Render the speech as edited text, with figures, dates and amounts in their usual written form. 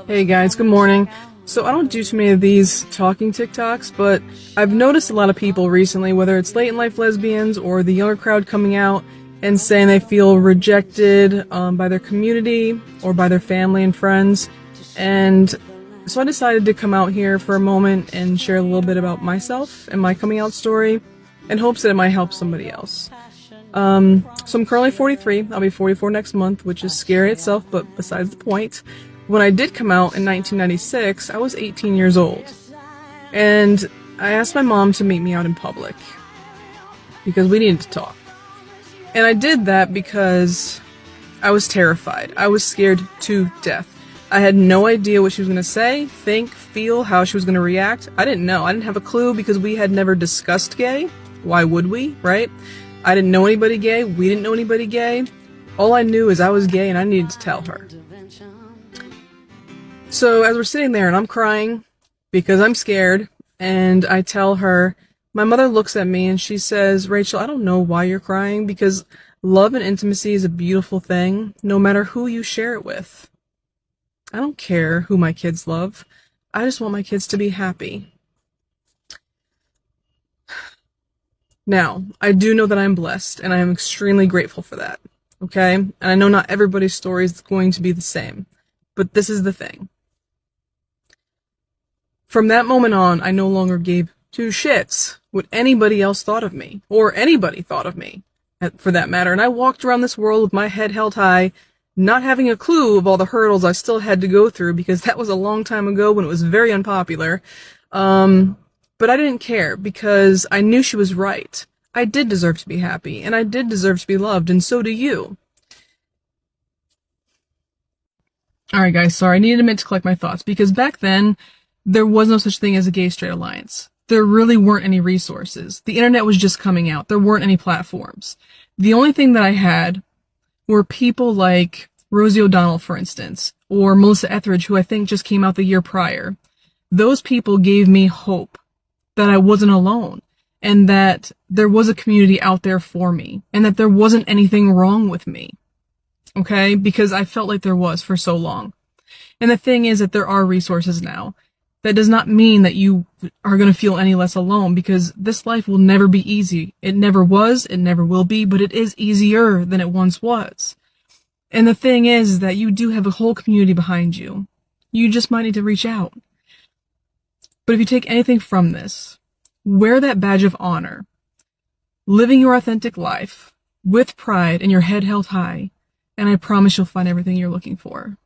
Hey guys, good morning. So I don't do too many of these talking TikToks, but I've noticed a lot of people recently, whether it's late in life lesbians or the younger crowd coming out and saying they feel rejected by their community or by their family and friends. And so I decided to come out here for a moment and share a little bit about myself and my coming out story in hopes that it might help somebody else. So I'm currently 43. I'll be 44 next month, which is scary itself, but besides the point. When I did come out in 1996, I was 18 years old. And I asked my mom to meet me out in public because we needed to talk. And I did that because I was terrified. I was scared to death. I had no idea what she was going to say, think, feel, how she was going to react. I didn't know. I didn't have a clue because we had never discussed gay. Why would we, right? I didn't know anybody gay. We didn't know anybody gay. All I knew is I was gay and I needed to tell her. So as we're sitting there and I'm crying because I'm scared, and I tell her, my mother looks at me and she says, Rachel, I don't know why you're crying, because love and intimacy is a beautiful thing, no matter who you share it with. I don't care who my kids love. I just want my kids to be happy. Now, I do know that I'm blessed, and I am extremely grateful for that, okay? And I know not everybody's story is going to be the same, but this is the thing. From that moment on, I no longer gave two shits what anybody else thought of me, or anybody thought of me, for that matter. And I walked around this world with my head held high, not having a clue of all the hurdles I still had to go through, because that was a long time ago when it was very unpopular. But I didn't care, because I knew she was right. I did deserve to be happy, and I did deserve to be loved, and so do you. Alright guys, sorry, I needed a minute to collect my thoughts, because back then, there was no such thing as a gay-straight alliance. There really weren't any resources. The internet was just coming out. There weren't any platforms. The only thing that I had were people like Rosie O'Donnell, for instance, or Melissa Etheridge, who I think just came out the year prior. Those people gave me hope that I wasn't alone, and that there was a community out there for me, and that there wasn't anything wrong with me. Okay? Because I felt like there was for so long. And the thing is that there are resources now. That does not mean that you are going to feel any less alone, because this life will never be easy. It never was, it never will be, but it is easier than it once was. And the thing is that you do have a whole community behind you. You just might need to reach out. But if you take anything from this, wear that badge of honor, living your authentic life with pride and your head held high, and I promise you'll find everything you're looking for.